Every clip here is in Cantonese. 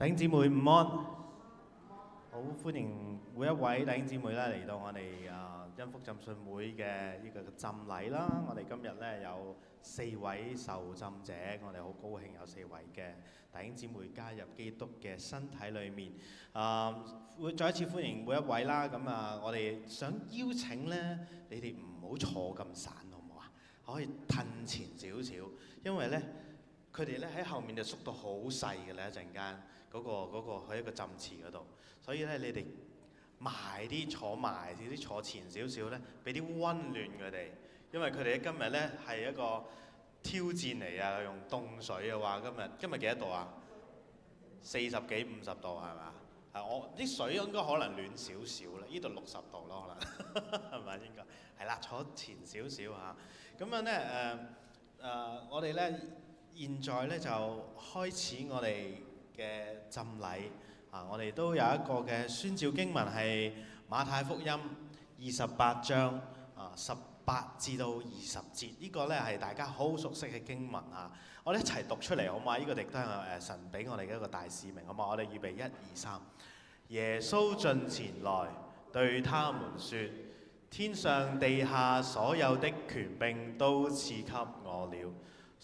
弟兄姊妹午安，好歡迎每一位弟兄姊妹咧嚟到我哋恩福浸信會嘅呢個浸禮啦。我哋今日咧有4位受浸者，我哋好高興有4位嘅弟兄姊妹加入基督嘅身體裏面。會再一次歡迎每一位啦。咁我哋想邀請咧你哋唔好坐咁散，好唔好啊？可以褪前少少，因為咧佢哋咧喺後面就縮到好細嘅啦，一陣間。嗰個喺一個浸池嗰度，所以咧你哋埋啲坐埋少啲，坐前少少咧，俾啲溫暖佢哋，因為佢哋今日咧係一個挑戰嚟啊！用凍水嘅話，今日幾多度啊？40幾50度係嘛？我啲水應該可能暖少少啦，呢度60度咯，可能係咪應該？係啦，坐前少少嚇。咁樣咧我哋咧現在咧就開始我哋嘅浸禮我哋都有一個嘅宣召經文係馬太福音28章18至到20節，呢個咧係大家好熟悉嘅經文我哋一齊讀出嚟好嘛？呢個亦都係神俾我哋嘅一個大使命，好嘛？我哋預備1、2、3。耶穌進前來對他們說：天上地下所有的權柄都賜給我了。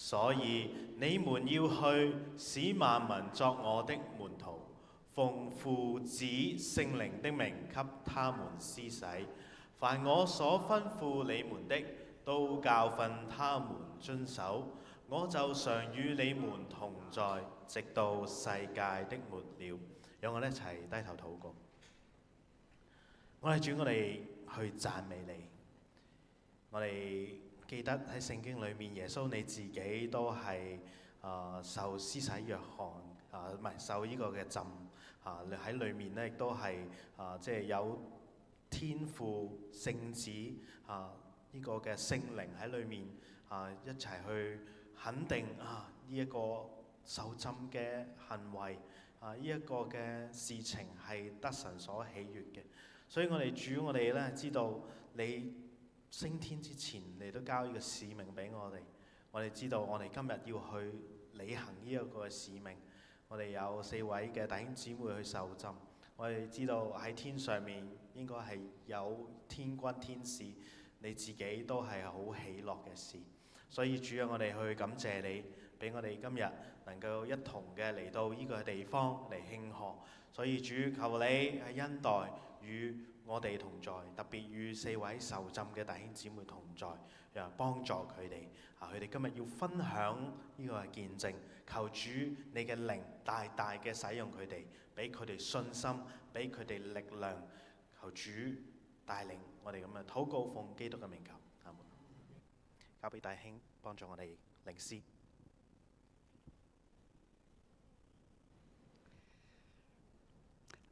所以你們要去，使萬民作我的門徒，奉父子聖靈的名給他們施洗。凡我所吩咐你們的，都教訓他們遵守。我就常與你們同在，直到世界的末了。讓我哋一齊低頭禱告。我哋主，我哋去讚美你。我哋記得喺聖經裏面，耶穌你自己都係受施洗約翰唔係受呢個嘅浸喺裏面咧，亦都係即係有天父聖子呢個嘅聖靈喺裏面一齊去肯定呢一個受浸嘅行為呢一個嘅事情係得神所喜悅嘅。所以我哋主，我哋咧知道你升天之前，你都交呢個使命俾我哋。我哋知道我哋今日要去履行呢一個使命。我哋有4位嘅弟兄姊妹去受浸。我哋知道喺天上面應該係有天軍天使，你自己都係好喜樂嘅事。所以主啊，我哋去感謝你，俾我哋今日能夠一同嘅嚟到呢個地方嚟慶賀。所以主，求你係恩待與我哋同在，特別與4位受浸嘅弟兄姊妹同在，讓幫助佢哋佢哋今日要分享呢個見證。求主你嘅靈大大嘅使用佢哋，俾佢哋信心，俾佢哋力量。求主帶領我哋咁樣禱告，奉基督嘅名求，阿門。交俾弟兄幫助我哋領詩。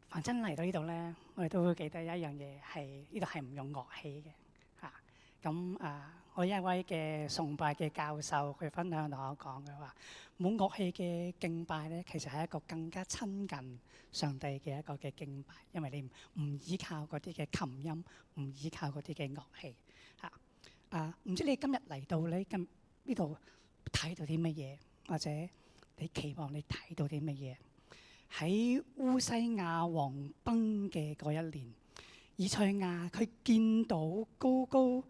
凡真嚟到呢度咧，我哋都會記得一樣嘢，係呢度係唔用樂器嘅嚇。我一位嘅崇拜嘅教授，佢分享同我講嘅話，冇樂器嘅敬拜咧，其實係一個更加親近上帝嘅一個嘅敬拜，因為你唔依靠嗰啲嘅琴音，唔依靠嗰啲嘅樂器嚇。唔知你今日嚟到咧，呢度睇到啲乜嘢，或者你期望你睇到啲乜嘢？喺烏西亞王崩嘅嗰一年，以賽亞佢見到高高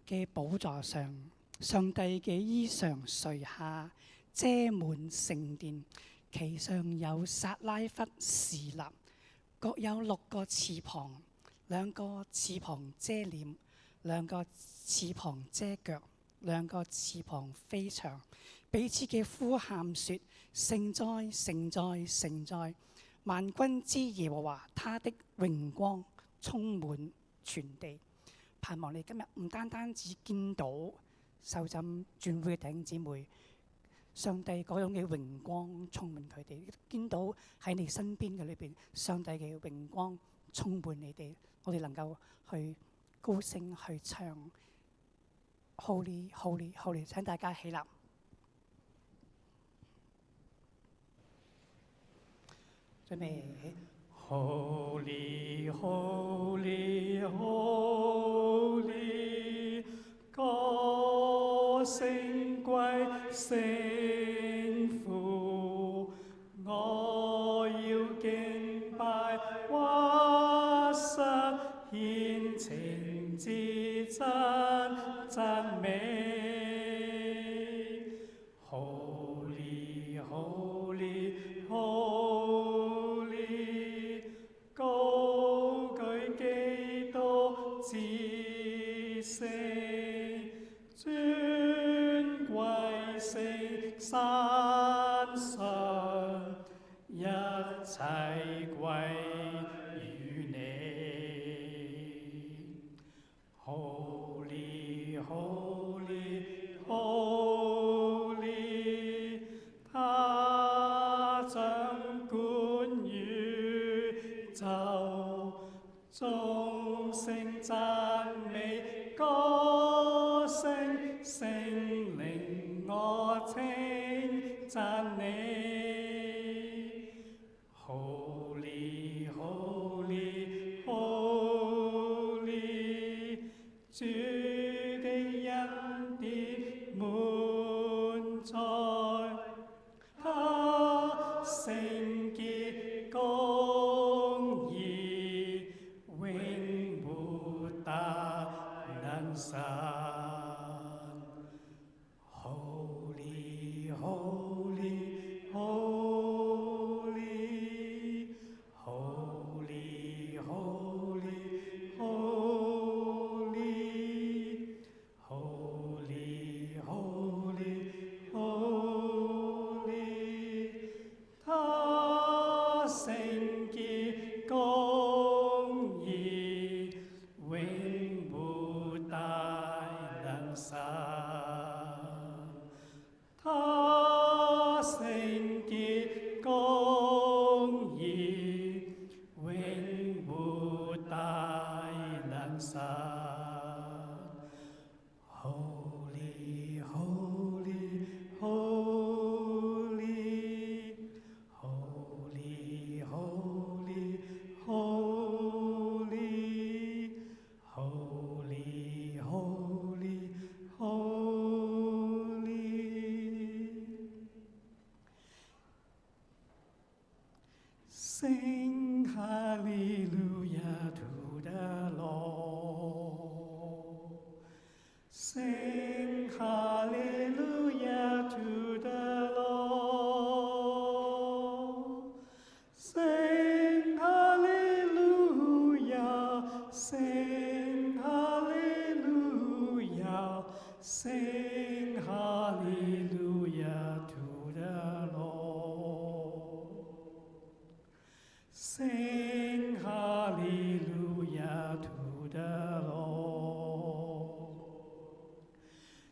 嘅寶座上，上帝嘅衣裳垂下，遮滿聖殿，其上有撒拉弗侍立，各有6個翅膀，2個翅膀遮臉，2個翅膀遮腳，2個翅膀飛翔，彼此嘅呼喊說：聖哉，聖哉，聖哉！萬軍之耶和華，他的榮光充滿全地。盼望你今日唔單單只見到受浸轉會嘅弟兄姊妹，上帝嗰種嘅榮光充滿佢哋，見到喺你身邊嘅裏邊，上帝嘅榮光充滿你哋，我哋能夠去高聲去唱 Holy Holy Holy， 請大家起立。準備。Holy Holy Holy， 歌聲歸聖父，我美。Holy, holy, holy，高舉基督至聖，尊貴聖山上，一切歸於你。Holy, holy, holy，他掌管宇宙，眾聲讚美歌聲，聖靈我稱讚你。Holy, holy, holy，主的恩典滿載，他聖潔公義，永活大能神。Holy, holy, holy， holy, holy, holy， holy, holy, holy， 他聖潔公義，永活大能神。他聖潔公義，永活大能神。Holy, holy, holy， holy, holy, holy， holy, holy, holy。 Sing hallelujah to the Lord. Sing hallelujah to the Lord. Sing hallelujah, sing hallelujah, sing hallelujah to the Lord. Sing hallelujah to the Lord.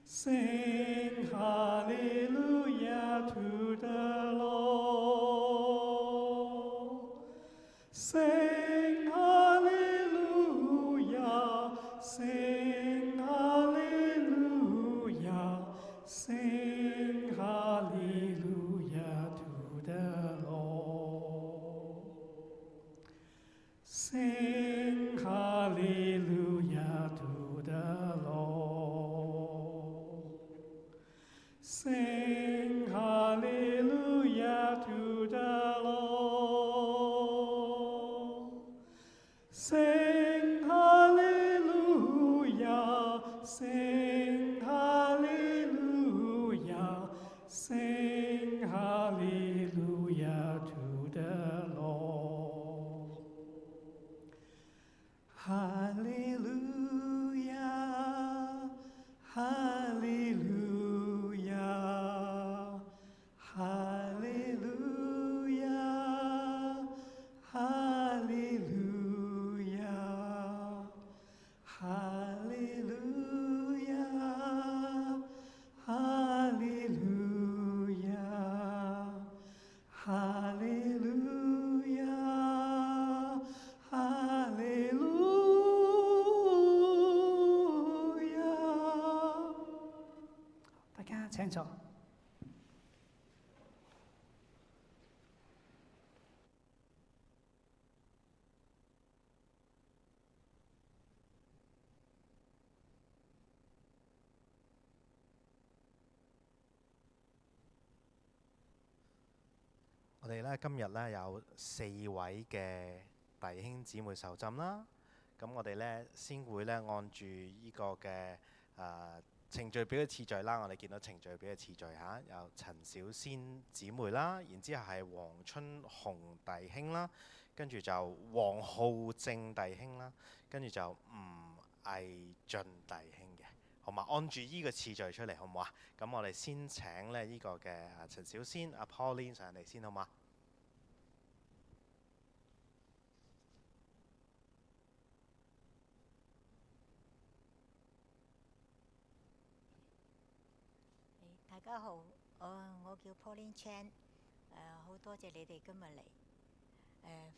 Sing hallelujah to the Lord. Sing hallelujah, sing hallelujah, sing hallelujah to the Lord. Sing hallelujah to the Lord. Sing hallelujah to the Lord. Sing hallelujah, sing hallelujah, sing hallelujah to the Lord. Hallelujah, hallelujah, hallelujah, hallelujah, hallelujah, hallelujah, hallelujah, hallelujah。 大家請坐。我哋咧今日咧有4位嘅弟兄姊妹受浸啦。咁我哋咧先會咧按住呢個嘅程序表嘅次序啦，我哋見到程序表嘅次序嚇，有陳小仙姊妹啦，然之後係黃春紅弟兄啦，跟住就黃浩正弟兄啦，跟住就吳毅俊弟兄嘅，好嘛？按住依個次序出嚟，好唔好啊？咁我哋先請咧呢個嘅陳小仙阿 Pauline 上嚟先，好嘛？大家好，我叫 Pauline Chan，好多謝你哋今日嚟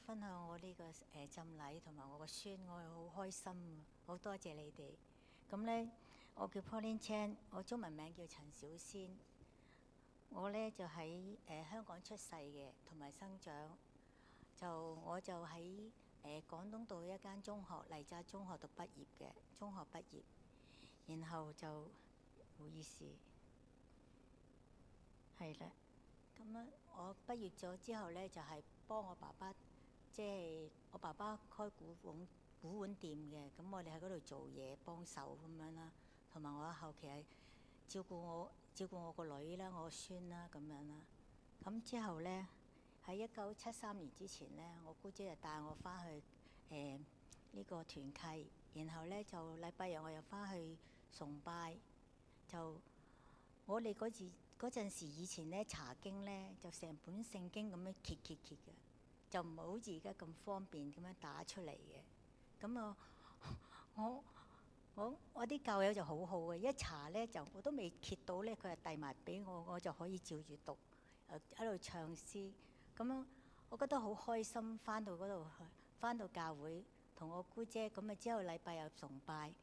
分享我呢個浸禮同埋我個孫，我係好開心，好多謝你哋。咁呢，我叫 Pauline Chan，我中文名叫陳小仙，我呢就喺香港出世嘅，同埋生長，我就喺廣東道一間中學麗澤中學度畢業嘅，中學畢業，然後就唔好意思。係啦，咁咧我畢業咗之後咧，就係幫我爸爸，即係我爸爸開古玩店嘅，咁我哋喺嗰度做嘢幫手咁樣啦，同埋我後期係照顧我個女啦，我個孫啦咁樣啦。咁之後咧，喺1973年之前咧，我姑姐就帶我翻去呢個團契，然後咧就禮拜日我又翻去崇拜，就我哋嗰陣時以前咧查經咧就成本聖經咁樣揭嘅，就唔係好似而家咁方便咁樣打出嚟嘅。咁我啲教友就好好嘅，一查咧就我都未揭到咧，佢就遞埋俾我，我就可以照住讀，喺度唱詩。咁樣我覺得好開心，翻到嗰度去，翻到教會同我姑姐咁啊，之後禮拜又崇拜，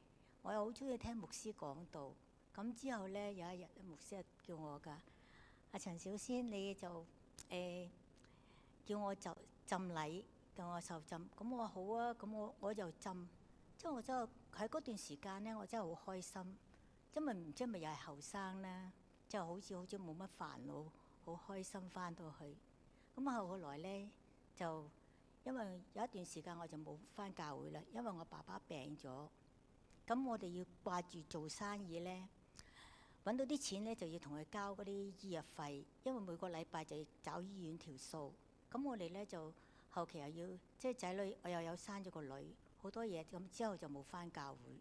我又好中意聽牧師講道。咁之後咧有一日，牧師就叫我㗎，阿陳小仙，你就叫我就浸禮，叫我受浸。咁我話好啊，咁我就浸。即係我真係喺嗰段時間咧，我真係好開心，因為唔知係咪又係後生咧，即係好似冇乜煩惱，好開心翻到去。咁後來咧就因為有一段時間我就冇翻教會啦，因為我爸爸病咗。咁我哋要掛住做生意咧，揾到啲錢咧就要同佢交嗰啲醫藥費，因為每個禮拜就要找醫院條數。咁我哋咧就後期又要即係仔女，我又有生咗個女，好多嘢，咁之後就冇翻教會。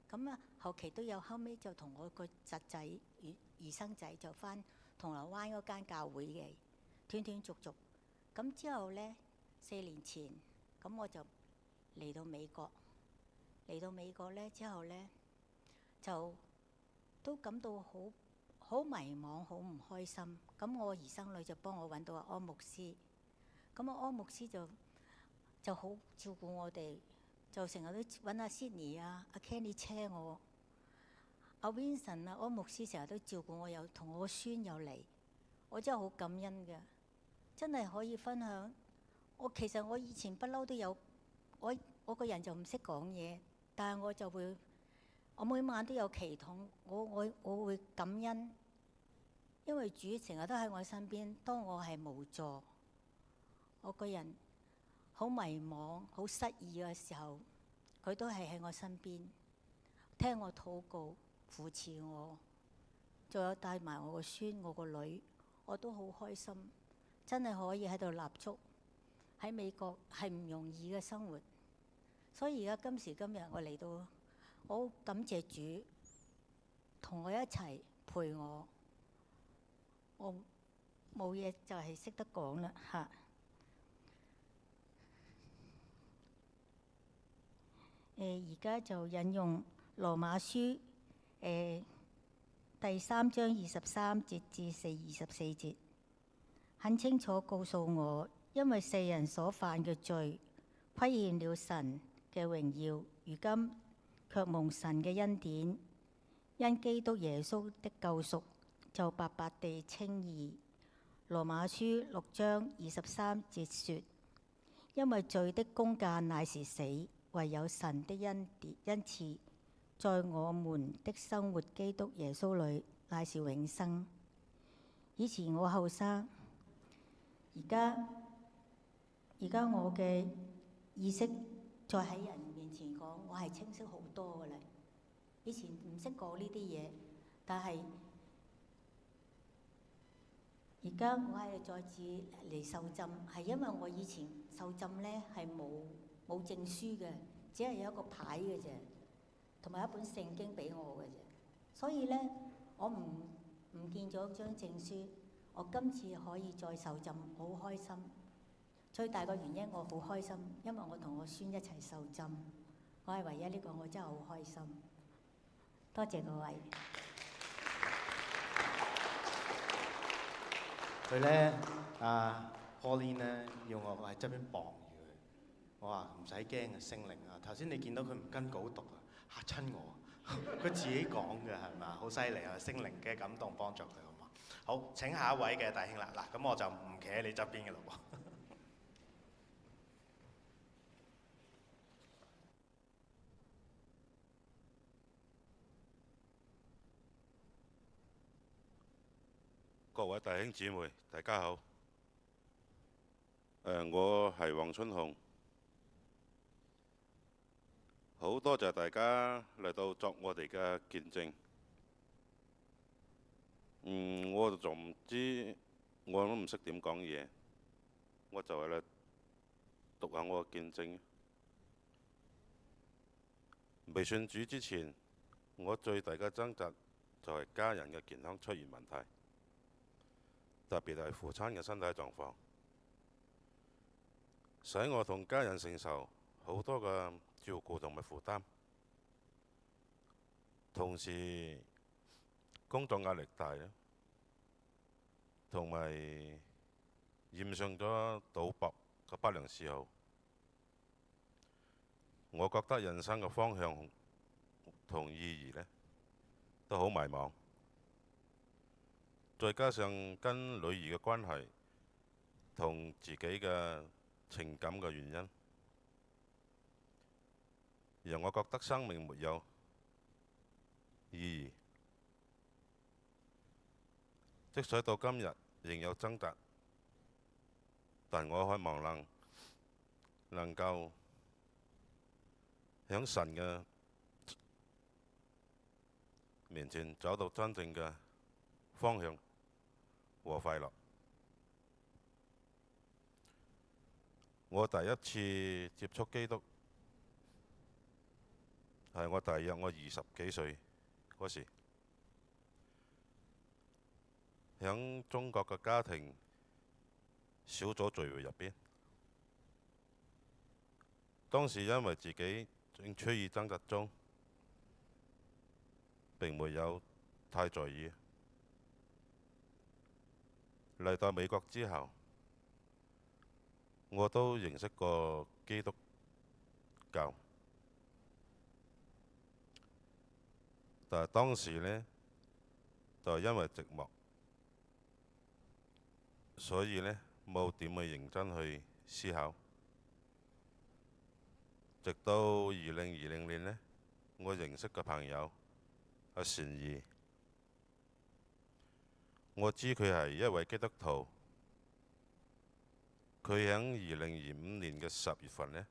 咁啊後期都有，後尾就同我個侄仔兒生仔就翻銅鑼灣嗰間教會嘅，斷斷續續。咁之後咧4年前，咁我就嚟到美國。嚟到美國咧之後咧就都感到好迷茫，好唔開心。咁我兒生女就幫我揾到阿安牧師，咁阿安牧師就好照顧我哋，就成日都揾阿 Sydney 啊、阿 Kenny 車我，阿 Vincent 啊、安牧師成日都照顧我，又同我個孫又嚟，我真係好感恩嘅，真係可以分享。其實我以前不嬲都有，我個人就唔識講嘢，但係我每晚都有祈禱，我會感恩，因為主成日都喺我身邊。當我係無助，我個人好迷茫、好失意嘅時候，佢都係喺我身邊，聽我禱告、扶持我，仲有帶埋我個孫、我個女，我都好開心。真係可以喺度立足，喺美國係唔容易嘅生活，所以而家今時今日我嚟到，我好感謝主同我一齊陪我。我冇嘢就係識得講啦嚇。而家就引用羅馬書第3章23節至24節，很清楚告訴我，因為世人所犯嘅罪，虧欠了神嘅榮耀，如今卻蒙神嘅恩典，因基督耶穌的救贖，就白白地稱義。羅馬書6章23節說：因為罪的工價乃是死，唯有神的恩賜，在我們的生活基督耶穌裏乃是永生。以前我後生，而家我嘅意識再喺人面前講，我係清晰好多嘅啦。以前唔識講呢啲嘢，但係而家我係再次嚟受浸，係因為我以前受浸呢係冇證書嘅，只係有一個牌嘅啫，同埋一本聖經俾我嘅啫。所以呢，我唔見咗張證書。我今次可以再受浸，好開心。最大個原因我好開心，因為我同我孫一齊受浸，我係唯一呢個，我真係好開心。多謝各位。佢咧，Pauline 咧要我喺側邊傍住佢，我話唔使驚嘅聖靈啊！頭先你見到佢唔跟稿讀啊，嚇親我，佢自己講嘅係咪啊？好犀利啊！聖靈嘅感動幫助佢好嘛？好，請下一位嘅弟兄啦，嗱咁我就唔企喺你側邊嘅咯喎。各位弟兄姊妹，大家好。我係黃春雄，好多謝大家嚟到作我哋嘅見證。我仲唔知，我都唔識點講嘢，我就係嚟讀下我嘅見證。未信主之前，我最大嘅掙扎就係家人嘅健康出現問題。特別係父親嘅身體狀況，使我同家人承受好多嘅照顧同埋負擔，同時工作壓力大啦，同埋染上咗賭博嘅不良嗜好。我覺得人生嘅方向同意義呢都好迷茫。再加上跟女兒嘅關係同自己嘅情感嘅原因，讓我覺得生命沒有意義。即使到今日仍有掙扎，但我希望能夠喺神嘅面前找到真正嘅方向和快樂。我第一次接觸基督係我大約20幾歲嗰時，喺中國嘅家庭小組聚會入邊。當時因為自己正處於掙扎中，並沒有太在意。嚟到美國之後，我都認識過基督教，但係當時呢，就因為寂寞，所以呢冇點去認真去思考。直到2020年呢，我認識嘅朋友阿善義，我知佢係一位基督徒。佢喺2025年嘅10月份呢，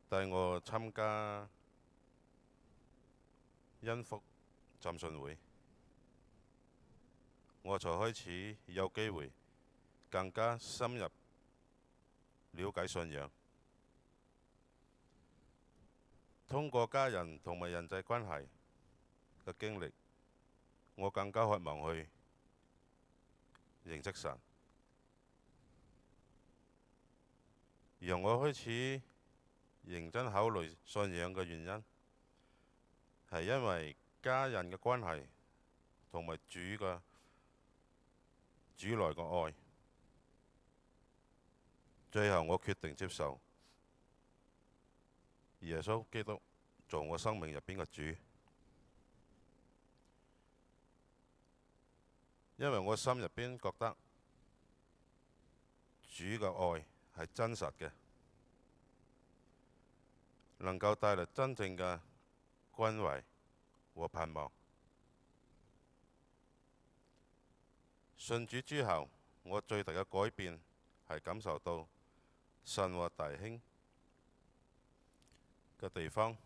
帶我參加恩福浸信會，我才開始有機會更加深入了解信仰。通過家人同埋人際關係嘅經歷，我更加渴望去認識神。讓我開始認真考慮信仰嘅原因，係因為家人嘅關係同埋主內嘅愛。最後我決定接受耶穌基督做我生命入邊嘅主，因為我心入邊覺得主嘅愛係真實嘅，能夠帶來真正嘅關懷和盼望。信主之後，我最大嘅改變係感受到神和弟兄嘅地方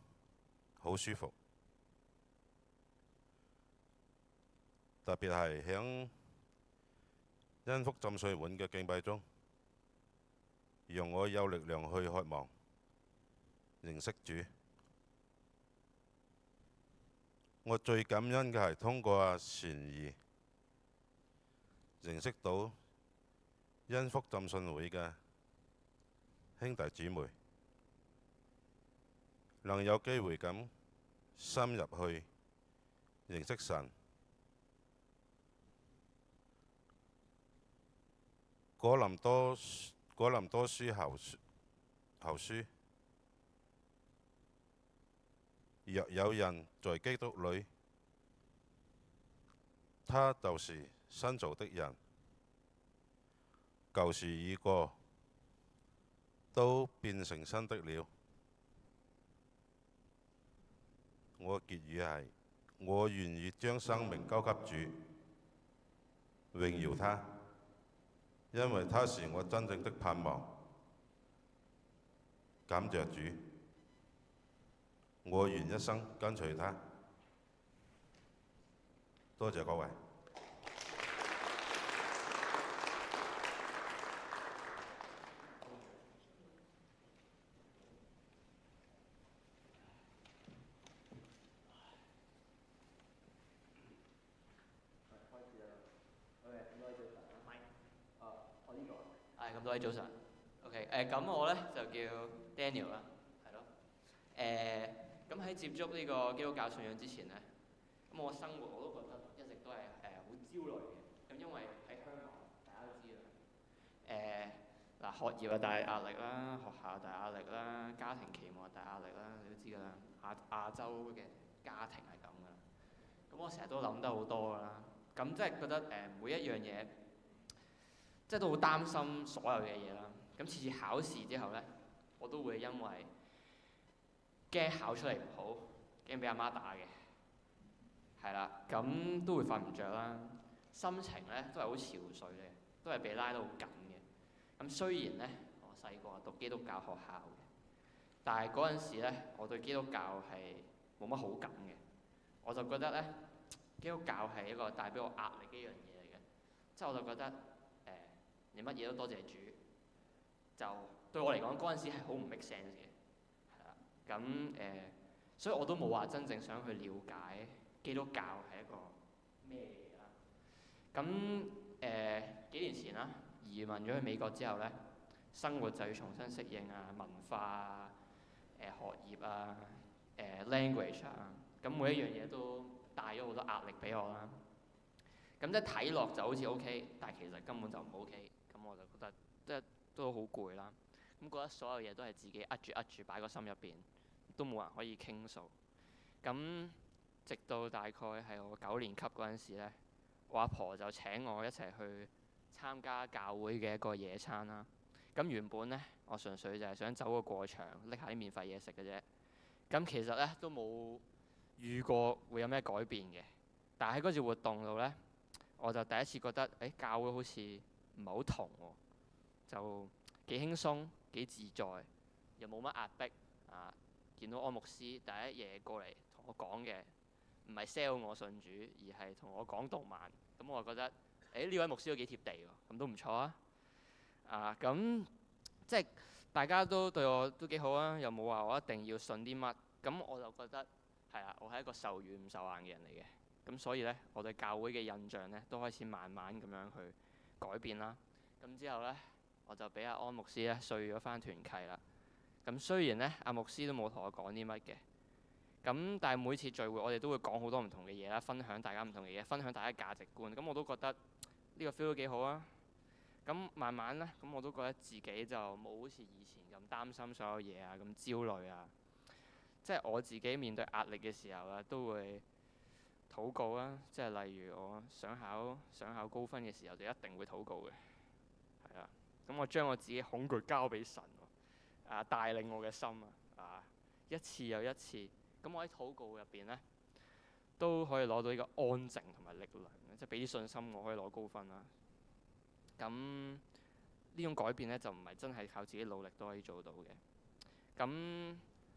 好舒服，特別係響恩福浸信會嘅敬拜中，讓我有力量去渴望認識主。我最感恩嘅係通過阿善兒認識到恩福浸信會嘅兄弟姊妹，能有機會咁深入去認識神。哥林多書後書，若有人在基督裏，他就是新造的人，舊事已過，都變成新的了。我嘅結語係：我願意將生命交給主，榮耀他，因為他是我真正的盼望。感謝主，我願一生跟隨他。多謝各位。咁多位早晨。OK， 咁我咧就叫 Daniel 啦，係咯。咁喺接觸呢個基督教信仰之前咧，咁我生活我都覺得一直都係好焦慮嘅。咁因為喺香港，大家都知啦。嗱，學業啊大壓力啦，學校大壓力啦，家庭期望大壓力啦，你都知㗎啦。亞洲嘅家庭係咁㗎啦。咁我成日都諗得好多㗎啦。咁即係覺得每一樣嘢，即係都好擔心所有嘅嘢啦。咁次次考試之後咧，我都會因為驚考出嚟唔好，驚俾阿媽打嘅，係啦，咁都會瞓唔着啦。心情咧都係好憔悴嘅，都係被拉得好緊嘅。咁雖然咧，我細個讀基督教學校嘅，但係嗰陣時咧，我對基督教係冇乜好感嘅。我就覺得咧，基督教係一個帶俾我壓力嘅一樣嘢嚟嘅，即係我就覺得你乜嘢都多謝主，就對我嚟講嗰陣時係好唔 make sense 嘅，係啦。咁所以我都冇話真正想去了解基督教係一個咩嘢啦。咁幾年前啦，移民咗去美國之後咧，生活就要重新適應啊，文化啊，學業啊，language 啊，咁每一樣嘢都帶咗好多壓力俾我啦。咁即係睇落就好似 OK， 但係其實根本就唔 OK。咁我就覺得即係都好攰啦。咁覺得所有嘢都係自己扼住擺個心入邊，都冇人可以傾訴。咁直到大概係我9年級嗰陣時咧，我阿婆就請我一齊去參加教會嘅一個野餐啦。咁原本咧，我純粹就係想走個過場，拎下啲免費嘢食嘅啫。咁其實咧都冇預過會有咩改變嘅。但係喺嗰次活動度咧，我就第一次覺得，教會好似唔係好同喎，就幾輕鬆幾自在，又冇乜壓迫啊！見到安牧師第一嘢過嚟同我講嘅，唔係 sell 我信主，而係同我講動漫。咁我就覺得，呢位牧師都幾貼地喎，咁都唔錯啊！咁即係大家都對我都幾好啊，又冇話我一定要信啲乜。咁我就覺得係啊，我係一個受軟唔受硬嘅人嚟嘅。咁所以咧，我對教會嘅印象咧，都開始慢慢咁樣去改變啦。咁之後咧，我就俾阿安牧師咧碎咗返團契啦。咁雖然咧，阿牧師都冇同我講啲乜嘅，咁但係每次聚會我哋都會講好多唔同嘅嘢啦，分享大家唔同嘅嘢，分享大家價值觀。咁我都覺得呢個 feel 都幾好啊。咁慢慢咧，咁我都覺得自己就冇好似以前咁擔心所有嘢啊，咁焦慮啊。即係我自己面對壓力嘅時候啊，都會禱告啦，即係例如我想考高分嘅時候，就一定會禱告嘅，係啊。咁我將我自己恐懼交俾神，帶領我嘅心一次又一次。咁我喺禱告入邊咧，都可以攞到呢個安靜同埋力量，即係俾啲信心我可以攞高分啦。咁呢種改變咧，就唔係真係靠自己努力都可以做到嘅。咁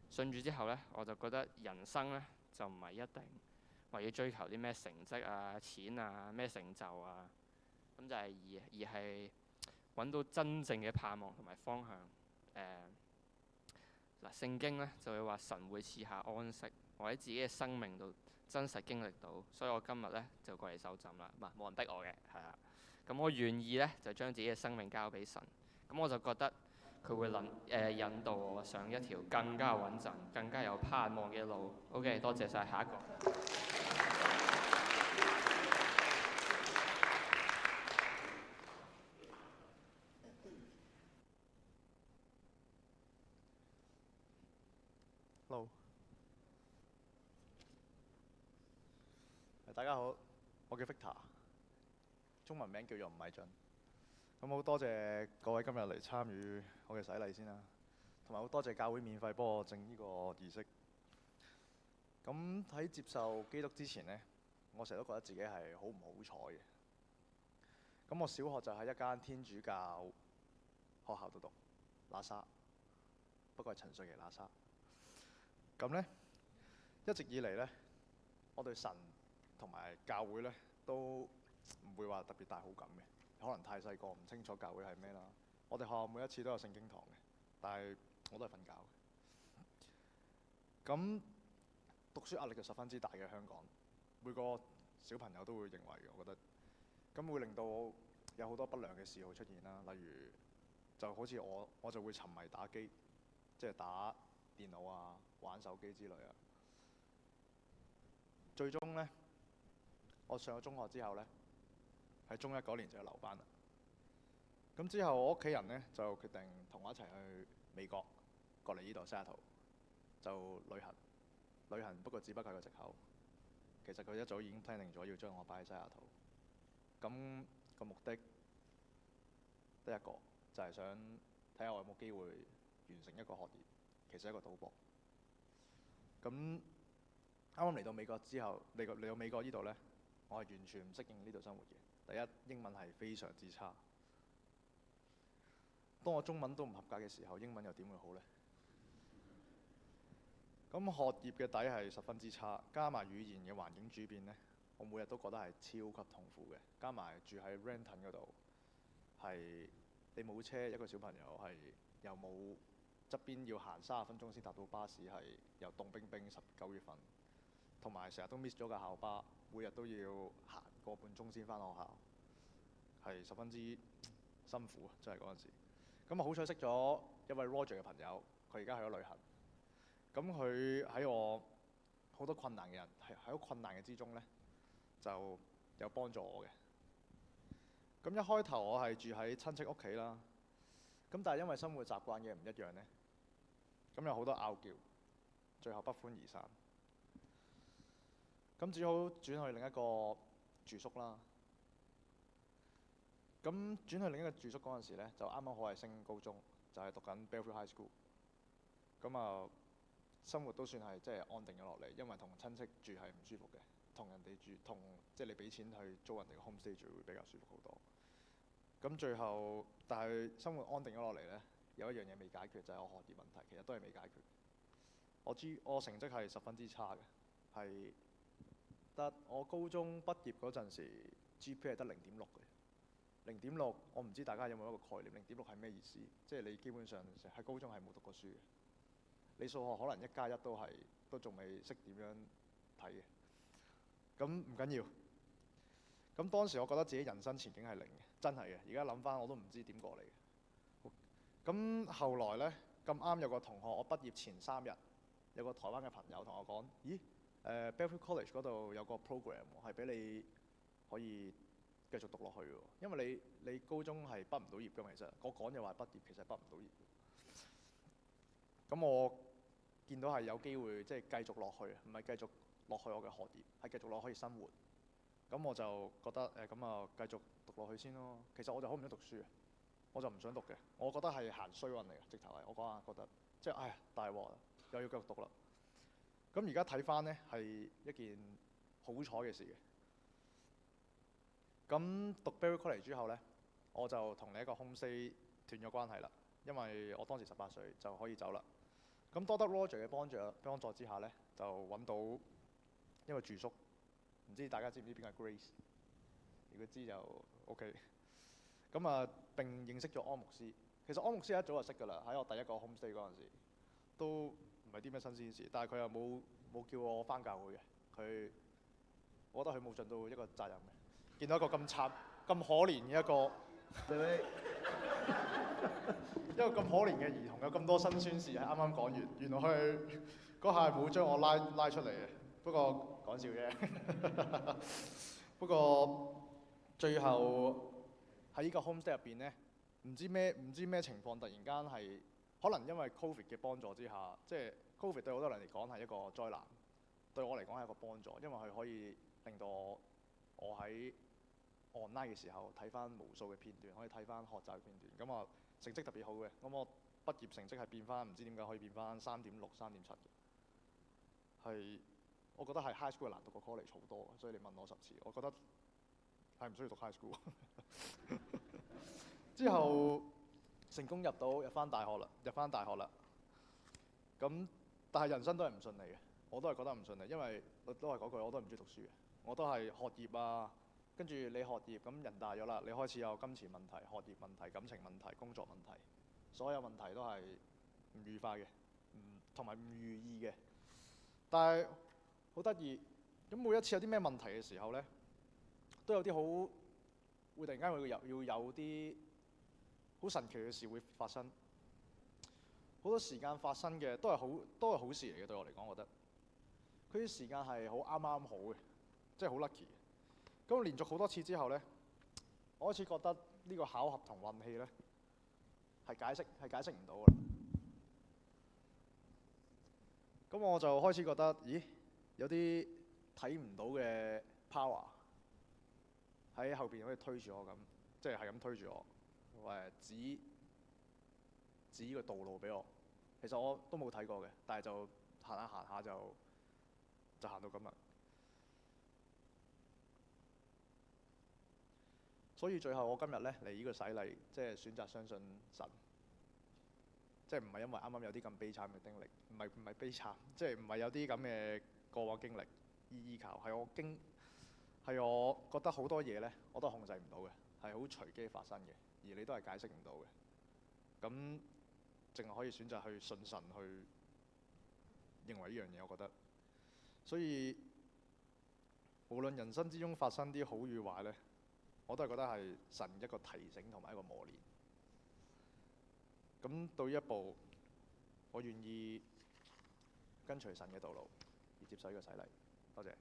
信主之後咧，我就覺得人生咧就唔係一定為咗追求啲咩成績啊、錢啊、咩成就啊，咁就係而係揾到真正嘅盼望同埋方向。嗱，聖經咧就會話神會賜下安息，或者自己嘅生命度真實經歷到，所以我今日咧就過嚟受浸啦，冇人逼我嘅，係啊。咁我願意咧就將自己嘅生命交俾神，咁我就覺得佢會引導我上一條更加穩陣、更加有盼望嘅路。OK， 多謝晒，下一個。Hello，大家好，我叫 Victor， 中文名叫做吳米俊。咁好多謝各位今日嚟參與我嘅洗禮先啦，同埋好多謝教會免費幫我整呢個儀式。咁喺接受基督之前呢，我成日都覺得自己係好唔好彩嘅。咁我小學就喺一間天主教學校度讀，喇沙，不過係陳瑞祺喇沙。咁呢，一直以嚟呢，我對神同埋教會呢都唔會話特別大好感嘅。可能太細個唔清楚教會係咩啦。我哋學校每一次都有聖經堂嘅，但係我都係瞓覺嘅。咁讀書壓力就十分之大嘅香港，每個小朋友都會認為嘅，我覺得。咁會令到有好多不良嘅嗜好出現啦，例如就好似我就會沉迷打機，即係打電腦啊、玩手機之類啊。最終呢，我上咗中學之後呢，喺中一嗰年就要留班啦。咁之後我屋企人呢，就決定同我一齊去美國，過嚟呢度西雅圖就旅行。旅行不過只不過係個藉口，其實佢一早已經 planning 咗要將我擺喺西雅圖。咁個目的得一個，就係想睇下我有冇機會完成一個學業，其實係一個賭博。咁啱啱嚟到美國之後，嚟到美國呢度呢，我係完全唔適應呢度生活嘅。第一，英文係非常之差。當我中文都唔合格嘅時候，英文又點會好呢？咁學業嘅底係十分之差，加埋語言嘅環境轉變呢，我每日都覺得係超級痛苦嘅。加埋住喺 Renton 嗰度，係你冇車，一個小朋友係又冇側邊要行30分鐘先搭到巴士，係又凍冰冰19月份，同埋成日都 miss 咗個校巴，每日都要行個半鐘先返學校，係十分之辛苦啊！真係嗰陣時。咁啊好彩識咗一位 Roger 嘅朋友，佢而家去咗旅行。咁佢喺我好多困難嘅人，喺好困難嘅之中呢，就有幫助我嘅。咁一開頭我係住喺親戚屋企啦，咁但係因為生活習慣嘅唔一樣呢，咁有好多拗撬，最後不歡而散。咁只好轉去另一個住宿啦。咁轉去另一個住宿嗰陣時呢，就啱啱好係升高中，就係讀緊 Bellevue High School。咁啊〜生活都算係即係安定咗落嚟，因為同親戚住係唔舒服嘅，同人哋住即係你俾錢去租人哋嘅 homestay 住會比較舒服好多。咁最後，但係生活安定咗落嚟呢，有一樣嘢未解決，就係我學業問題，其實都係未解決。我成績係十分之差嘅，係得我高中畢業嗰陣時 GPA 係得0.6嘅。0.6，我唔知大家有冇一個概念，0.6係咩意思？即係你基本上喺高中係冇讀過書嘅。你數學可能1+1都仲未識點樣睇嘅，咁唔緊要。咁當時我覺得自己人生前景係零嘅，真係嘅。而家諗翻我都唔知點過嚟嘅。咁後來呢，咁啱有個同學，我畢業前3日，有個台灣嘅朋友同我講：咦，Bellevue College 嗰度有個 program 係俾你可以繼續讀落去喎。因為你高中係畢唔到業㗎嘛，其實我講就話畢業，其實畢唔到業。咁我見到係有機會即係繼續落去，唔係繼續落去我嘅學業，係繼續落去可以生活。咁我就覺得咁啊繼續讀落去先咯。其實我就好唔想讀書嘅，我就唔想讀嘅。我覺得係行衰運嚟嘅，直頭係我嗰下覺得即係唉大鑊啦，又要繼續讀啦。咁而家睇翻呢係一件好彩嘅事嘅。咁讀 Bellevue College 之後呢，我就同另一個 homestay 斷咗關係啦，因為我當時18歲就可以走啦。咁多得 Roger 嘅幫助之下呢，就揾到一個住宿，唔知大家知唔知邊個係 Grace？ 如果知就 OK。咁啊，並認識咗安牧師。其實安牧師一早就識㗎啦，喺我第一個 homestay 嗰陣時，都唔係啲咩新鮮事。但係佢又冇叫我返教會嘅，我覺得佢冇盡到一個責任嘅。見到一個咁慘、咁可憐嘅一個咁可憐嘅兒童，有咁多辛酸事係啱啱講完，原來佢嗰下係冇將我拉出嚟嘅。不過講笑啫。不過最後喺呢個 homestay 入邊咧，唔知咩情況，突然間係可能因為 Covid 嘅幫助之下，即係 Covid 對好多人嚟講係一個災難，對我嚟講係一個幫助，因為佢可以令到我喺 online 嘅時候睇翻無數嘅片段，可以睇翻學習嘅片段。咁啊成績特別好嘅，咁我畢業成績係變翻，唔知點解可以變翻3.6、3.7嘅，係我覺得係 high school 嘅難度過 college 好多，所以你問我10次，我覺得係唔需要讀 high school。之後成功入翻大學啦，咁但係人生都係唔順利嘅，我都係覺得唔順利，因為都係嗰句，我都係唔中意讀書嘅，我都係學業啊，跟住你學業咁人大咗啦，你開始有金錢問題、學業問題、感情問題、工作問題，所有問題都係唔愉快嘅，同埋唔如意嘅。但係好得意，咁每一次有啲咩問題嘅時候呢，都有啲會突然間要有啲好神奇嘅事會發生。好多時間發生嘅都係好事嚟嘅，對我嚟講，我覺得佢啲時間係好啱好嘅，即係好 lucky。咁連續好多次之後呢，我開始覺得呢個巧合同運氣呢係解釋唔到㗎啦。咁我就開始覺得，咦，有啲睇唔到嘅 power 喺後邊好似推住我咁，即係咁推住我，指個道路俾我。其實我都冇睇過嘅，但係就行下就行到咁啦。所以最後我今日咧嚟呢個洗禮，即係選擇相信神，即係唔係因為啱啱有啲咁悲慘嘅經歷，唔係悲慘，即係唔係有啲咁嘅過往經歷依靠，係我覺得好多嘢咧我都控制唔到嘅，係好隨機發生嘅，而你都係解釋唔到嘅，咁淨係可以選擇去信神去認為呢樣嘢，我覺得，所以無論人生之中發生啲好與壞咧，我都係覺得係神一個提醒同埋一個磨練。咁到呢一步，我願意跟隨神嘅道路，而接受呢個洗禮。多謝。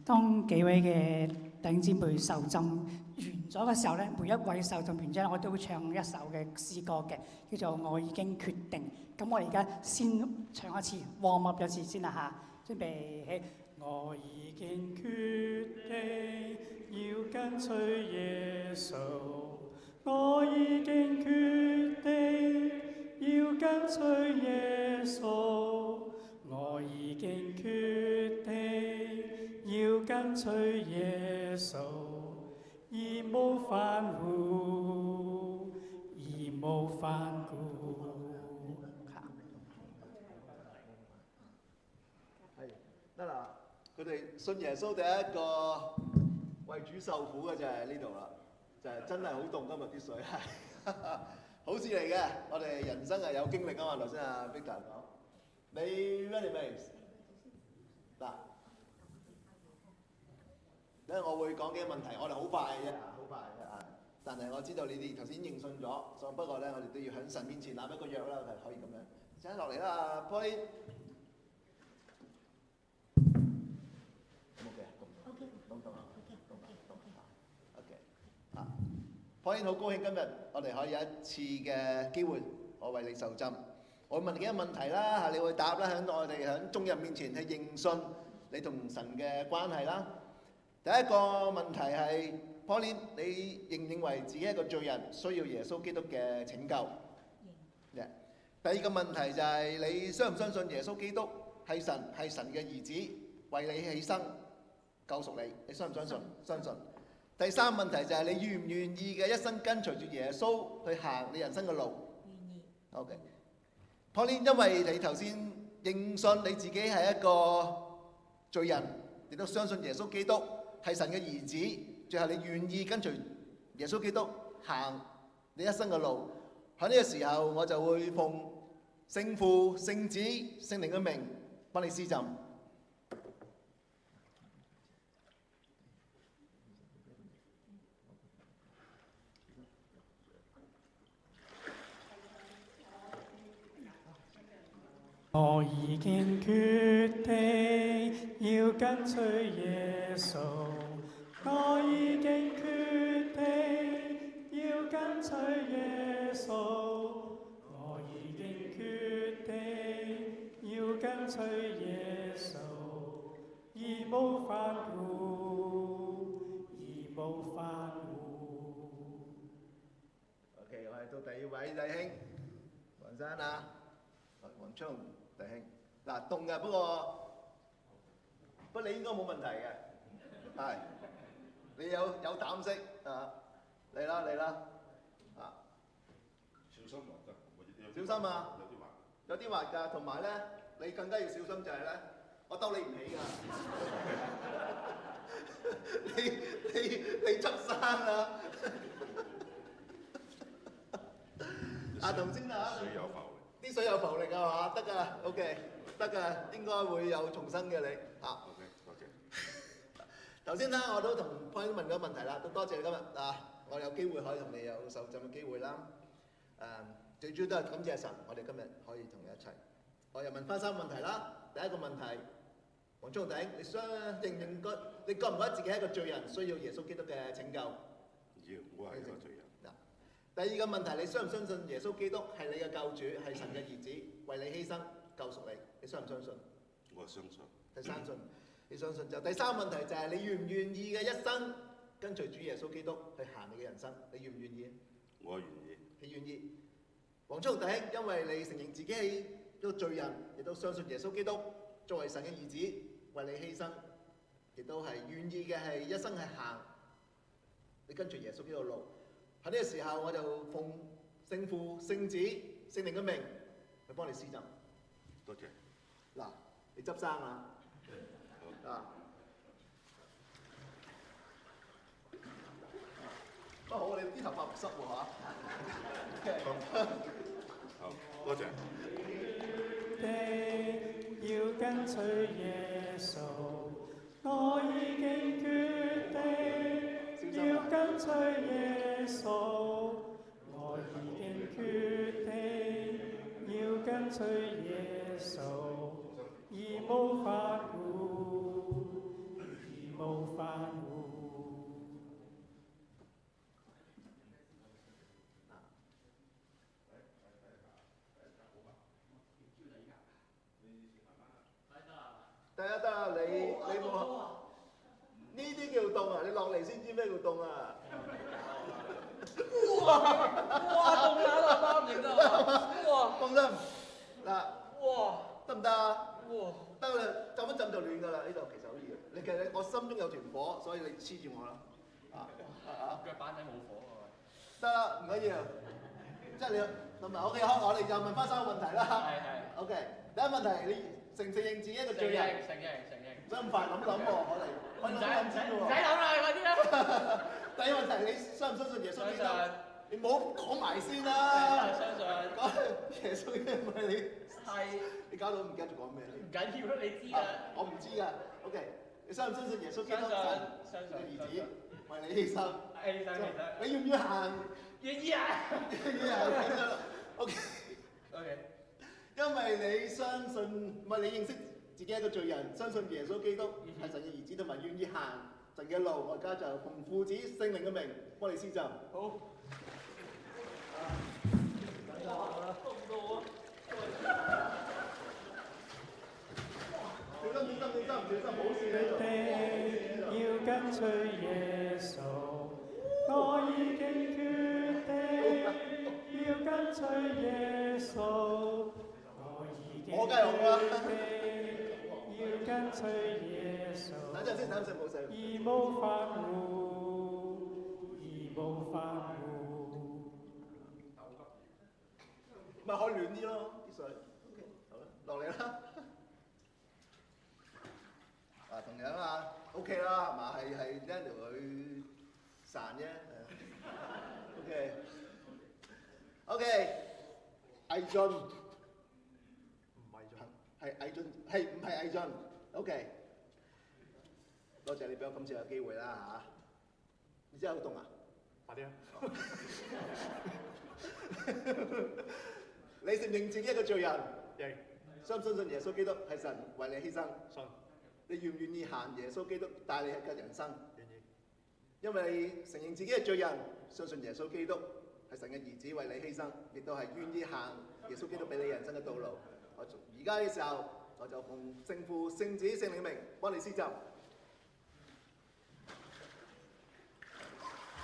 當幾位嘅弟兄姊妹受浸完咗嘅時候咧，每一位受浸完之後，我都會唱一首嘅詩歌嘅，叫做《我已經決定》。咁我而家先唱一次，warm up一次先啦嚇，準備起。我已經決定要跟隨耶穌，我已經決定要跟隨耶穌，我已經決定要跟隨耶穌，義無反顧，義無反顧。係得啦。佢哋信耶穌第一個為主受苦嘅就係呢度啦，就係真係好凍，今日啲水係好事嚟嘅。我哋人生係有經歷啊嘛，頭先阿 Victor 講。你 ready 未？嗱，因為我會講幾個問題，我哋好快嘅啫，好快嘅啊。但係我知道你哋頭先認信咗，不過咧我哋都要喺神面前立一個約啦，係可以咁樣。請落嚟啦 ，Pauline。Pauline 好高興今日我哋可以有一次嘅機會，我為你受浸。我會問你幾個問題啦，嚇你會答啦，喺我哋喺眾人面前去認信你同神嘅關係啦。第一個問題係 Pauline，你認唔認為自己係一個罪人，需要耶穌基督嘅拯救？第二個問題就係你相唔相信耶穌基督係神嘅兒子，為你犧牲救贖你？你相唔相信？相信。第三問題就係你願唔願意嘅一生跟隨住耶穌去行你人生嘅路？願意。 OK。Pauline， 因為你頭先認信你自己係一個罪人，亦都相信耶穌基督係神嘅兒子，最後你願意跟隨耶穌基督行你一生嘅路。喺呢個時候，我就會奉聖父、聖子、聖靈嘅名幫你施浸。我已經決定要跟隨耶穌，我已經決定要跟隨耶穌，我已經決定要跟隨耶穌，義無反顧，義無反顧。 OK， 我係到第二位弟兄黃生啊，黃昌弟兄。嗱，凍嘅，不過你應該冇問題嘅，係你有膽識啊！嚟啦啊！小心滑得，小心啊！有啲滑。有啲滑㗎，同埋咧，你更加要小心就係咧，我兜你唔起㗎。你執生啊！啊，頭先啊，水有浮力。啲水有浮力啊嘛，得㗎 ，OK， 得㗎，應該會有重生嘅你啊。OK。頭先咧，我都同 Pauline 問咗問題啦，都多謝你今日啊，我有機會可以同你有受浸嘅機會啦。最主要都係感謝神，我哋今日可以同你一齊。我又問翻三個問題啦。第一個問題，黃忠鼎，你認唔覺你覺唔覺得自己係一個罪人，需要耶穌基督嘅拯救？要，我係一個罪人。第二個問題，你相唔相信耶穌基督係你嘅救主，係神嘅兒子，為你犧牲救贖你？你相唔相信？我相信。第三信，你相信就第三個問題就係你願唔願意嘅一生跟隨主耶穌基督去行你嘅人生？你願唔願意？我願意。你願意？黃忠弟兄，因為你承認自己係一個罪人，亦都相信耶穌基督作為神嘅兒子，為你犧牲，亦都係願意嘅係一生係行你跟隨耶穌基督嘅路。喺呢個時候，我就奉聖父、聖子、聖靈嘅名去幫你施浸。多謝。嗱，你執生啊！啊！不過好，你啲頭髮唔濕喎嚇。好，多謝。要跟隨耶穌，我已經決定要跟隨耶穌，我已經決定要跟隨耶穌，義無反顧，義無反顧。得啊，你冇呢啲叫凍啊！你落嚟先知咩叫凍啊！哇！凍啦，老媽唔認得哇！放心，嗱，哇！得唔得啊？哇！得啦，浸一浸就暖㗎啦。呢度其實好熱。你其實我心中有團火，所以你黐住我啦。腳板底冇火喎。得啦，唔緊要。即係你同埋 OK， 好，我哋就問翻三個問題啦。係。OK，第一問題，你承唔承認自己一個罪人？承認。唔使咁快諗喎，我哋唔使諗啦，快啲啦！第一問題，你相唔相信耶穌基督？你唔好講埋先啦。相信。講耶穌基督唔係你。係。你搞到唔記得咗講咩？唔緊要啦，你知㗎。我唔知㗎。OK，你相唔相信耶穌基督相信。嘅兒子為你犧牲？犧牲。你願唔願行？願意啊！願意行。OK。因為你相信，唔係你認識自己係一個罪人，相信耶穌基督係神嘅兒子，同埋願意行神嘅路，我而家就奉父子聖靈嘅名幫你施浸。好。小心，冇事喺度。要跟隨耶穌，我已經決定要跟隨耶穌。我梗係好啦。要跟隨耶穌，等陣先，冇事。義無反顧，咪可以暖啲咯啲水。OK， 好啦，落嚟啦。啊，同樣啊 ，OK 啦，係嘛？係 Daniel 佢散啫。OK， 毅進。唔係咗。係毅進，係唔係毅進 ？OK， 多謝你俾我今次有機會啦嚇。你真係好凍啊！快啲啊！你承認自己係個罪人？認。相唔相信耶穌基督係神為你犧牲？信。你願唔願意行耶穌基督帶你嘅人生？願意。因為你承認自己係罪人，相信耶穌基督係神嘅兒子為你犧牲，亦都係願意行耶穌基督俾你人生嘅道路。我而家嘅時候，我就奉聖父、聖子、聖靈嘅名幫你施浸。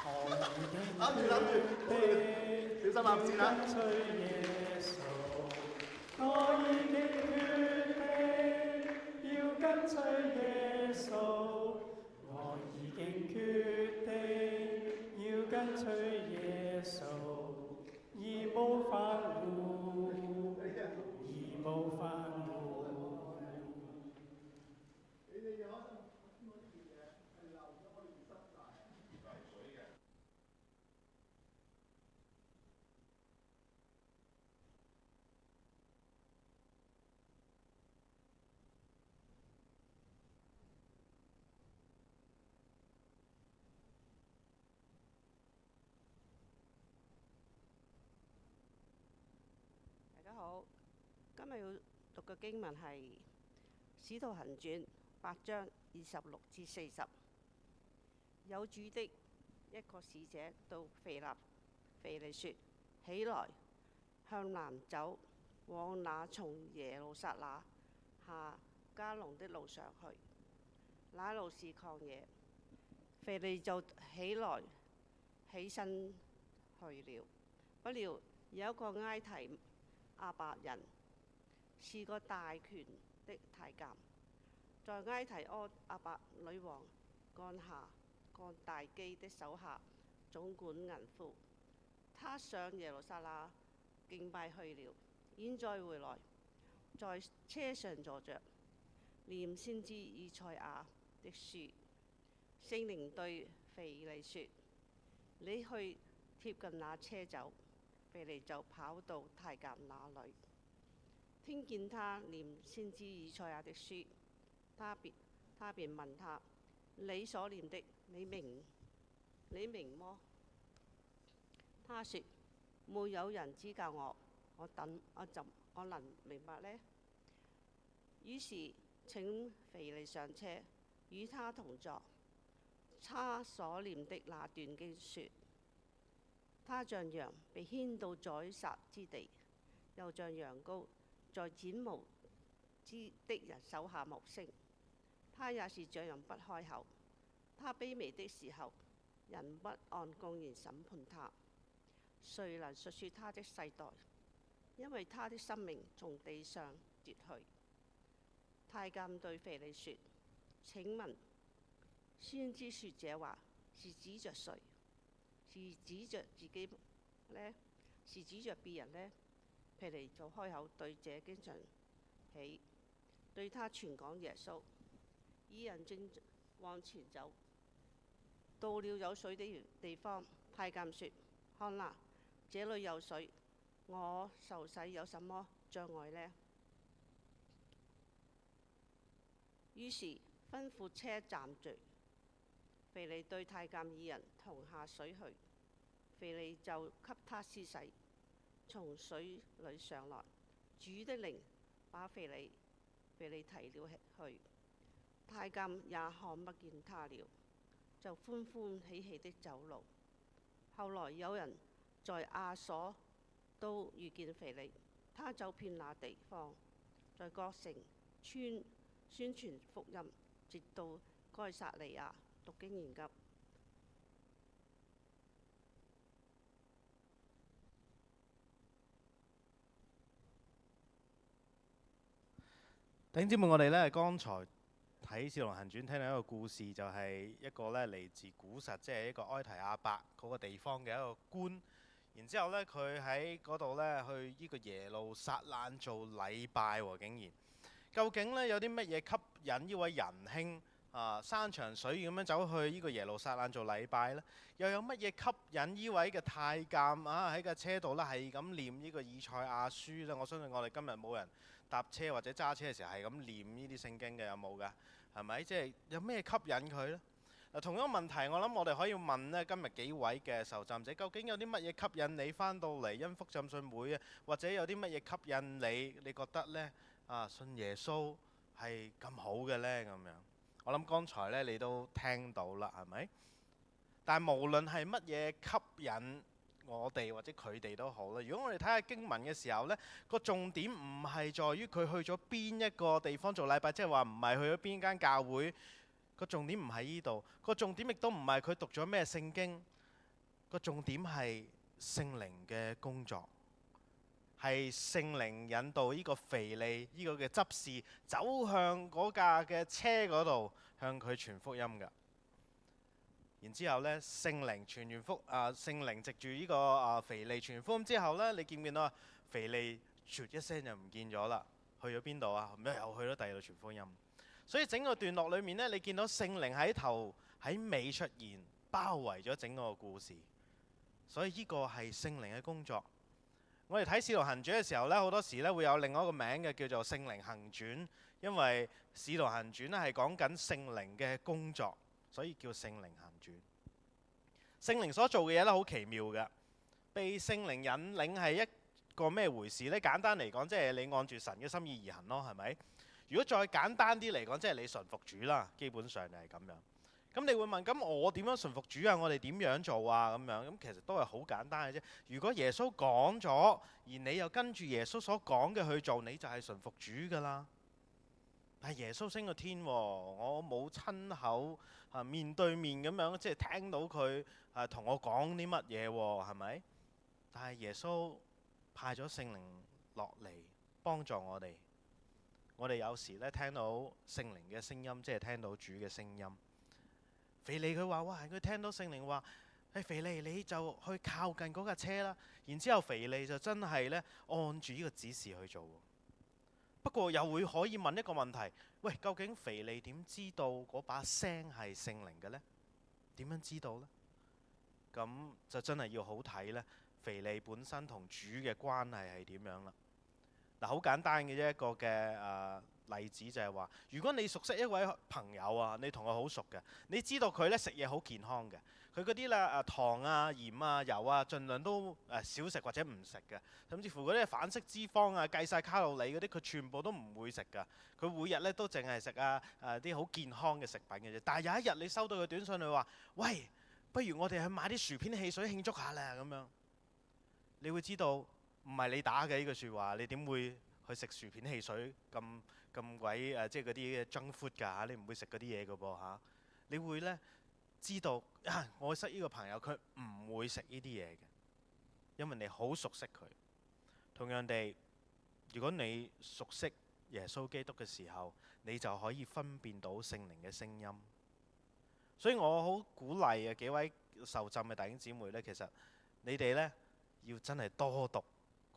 攬住，小心啊！唔知啦。我已經決定要跟隨耶穌，我已經決定要跟隨耶穌，義無反顧，義無反顧。大家好，今日要讀嘅經文係《使徒行傳》8章26至40。有主的一個使者到腓利說：起來，向南走，往那從耶路撒冷下迦隆的路上去。那路是曠野。腓利就起身去了。不料有一個埃提亞伯人，是個大權的太監，在埃提亞伯女王干大基的手下總管銀庫。他上耶路撒冷敬拜去了，現在回來，在車上坐着，念先知以賽亞的書。聖靈對腓利說：你去貼近那車走。腓利就跑到太監那裏，聽見他念先知以賽亞的書，他便問他：你所念的，你明麼？他說：沒有人指教我，我能明白呢？於是請腓利上車，與他同坐。他所念的那段經說：他像羊被牽到宰殺之地，又像羊羔在剪毛的人手下無聲。他也是這樣不開口。他卑微的時候，人不按公義審判他。誰能述說他的世代？因為他的生命從地上奪去。太監對腓利說：請問，先知說這話是指着誰？是指着自己呢？是指着別人呢？腓利就開口對這經常起，對他傳講耶穌。二人正往前走，到了有水的地方，太監說：看哪，這裏有水，我受洗有什麼障礙呢？於是吩咐車暫住。腓利對太監二人同下水去，腓利就給他施洗，從水裏上來。主的靈把腓利提了去，太監也看不見他了，就歡歡喜喜的走路。後來有人在亞所都遇見腓利，他走遍那地方，在各城村宣傳福音，直到該撒利亞。讀經研急。弟兄姊妹，我哋咧剛才睇《使徒行傳》聽到一個故事，就係一個咧嚟自古實，即係一個埃提亞伯嗰個地方嘅一個官，然之後呢，佢喺嗰度呢，去呢個耶路撒冷做禮拜喎，竟然。究竟呢，有啲乜嘢吸引呢位仁兄山長水遠咁樣走去呢個耶路撒冷做禮拜呢？又有乜嘢吸引呢位嘅太監喺架車度呢，係咁念呢個以賽亞書呢？我相信我哋今日冇人搭車或者揸車嘅時候係咁念呢啲聖經嘅，有冇㗎？係咪？即係有咩吸引佢呢？同樣問題，我諗我哋可以問呢今日幾位嘅受浸者，究竟有啲乜嘢吸引你返到嚟恩福浸信會啊？或者有啲乜嘢吸引你？你覺得呢，信耶穌係咁好嘅呢？咁樣，我諗剛才呢你都聽到啦，係咪？但係無論係乜嘢吸引我哋或者佢哋都好啦。如果我哋睇下經文嘅時候呢，個重點唔係在於佢去咗邊一個地方做禮拜，即係話唔係去咗邊間教會。個重點唔喺呢度，個重點亦都唔係佢讀咗咩聖經，個重點係聖靈嘅工作，係聖靈引導呢個腓利呢個嘅執事走向嗰架嘅車嗰度，向佢傳福音㗎。然之後呢，聖靈傳完聖靈藉住呢個腓利傳福音之後呢，你見唔見到啊？腓利啜一聲就唔見咗啦，去咗邊度啊？又去咗第二度傳福音。所以整個段落裏面呢，你見到聖靈喺頭喺尾出現，包圍咗整個故事。所以呢個係聖靈嘅工作。我哋睇《使徒行傳》嘅時候呢，好多時呢會有另外一個名嘅叫做聖靈行傳，因為《使徒行傳》呢係講緊聖靈嘅工作，所以叫聖靈行傳。聖靈所做嘅嘢呢，好奇妙嘅，被聖靈引領係一個咩回事呢？簡單嚟講，即係你按住神嘅心意而行咯，係咪？如果再簡單啲嚟講，即係你順服主啦，基本上就係咁樣。咁你會問，咁我點樣順服主啊？我哋點樣做啊？咁樣咁其實都係好簡單嘅啫。如果耶穌講咗，而你又跟住耶穌所講嘅去做，你就係順服主㗎啦。但係耶穌升個天喎，我冇親口面對面咁樣，即係聽到佢同我講啲乜嘢喎，係咪？但係耶穌派咗聖靈落嚟幫助我哋。我哋有時咧聽到聖靈嘅聲音，即係聽到主嘅聲音。腓利佢話：哇！佢聽到聖靈話：腓利你就去靠近嗰架車啦。然之後腓利就真係咧按住呢個指示去做。不過又會可以問一個問題：喂，究竟腓利點知道嗰把聲係聖靈嘅呢？點樣知道呢？咁就真係要好睇呢，腓利本身同主嘅關係係點樣啦？嗱，好簡單嘅一個嘅例子就係話，如果你熟悉一位朋友啊，你同佢好熟嘅，你知道佢咧食嘢好健康嘅，佢嗰啲咧糖啊、鹽啊、油啊，盡量都少食或者唔食嘅，甚至乎嗰啲反式脂肪啊、計晒卡路里嗰啲，佢全部都唔會食㗎。佢每日咧都淨係食啲好健康嘅食品嘅啫。但係有一日你收到佢短信，佢話：喂，不如我哋去買啲薯片汽水慶祝下啦咁樣。你會知道唔係你打嘅呢句説話，你點會去食薯片汽水咁鬼即係嗰啲 junk food 㗎？你唔會食嗰啲嘢㗎噃嚇。你會呢知道我識呢個朋友，佢唔會食呢啲嘢嘅，因為你好熟悉佢。同樣地，如果你熟悉耶穌基督嘅時候，你就可以分辨到聖靈嘅聲音。所以我好鼓勵幾位受浸嘅弟兄姊妹呢，其實你哋呢要真係多讀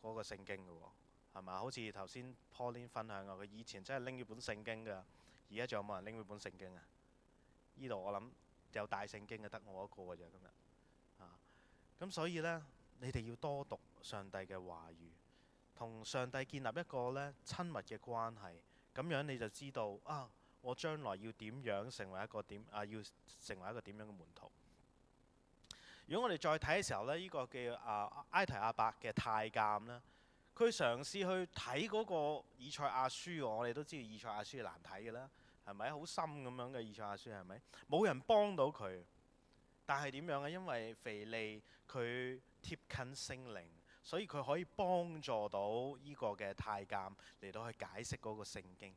嗰個聖經嘅喎，係嘛？好似頭先 Pauline 分享啊，佢以前真係拎住本聖經㗎，而家仲有冇人拎住本聖經啊？呢度我諗有大聖經嘅得我一個㗎啫，今日咁所以呢，你哋要多讀上帝嘅話語，同上帝建立一個呢親密嘅關係，咁樣你就知道我將來要點樣成為一個要成為一個點樣嘅門徒。如果我哋再睇嘅時候呢，呢個叫埃提阿伯嘅太監呢，佢嘗試去睇嗰個以賽亞書，我哋都知道以賽亞書係難睇嘅啦，係咪？好深咁樣嘅以賽亞書係咪？冇人幫到佢，但係點樣啊？因為腓利佢貼近聖靈，所以佢可以幫助到呢個嘅太監嚟到去解釋嗰個聖經。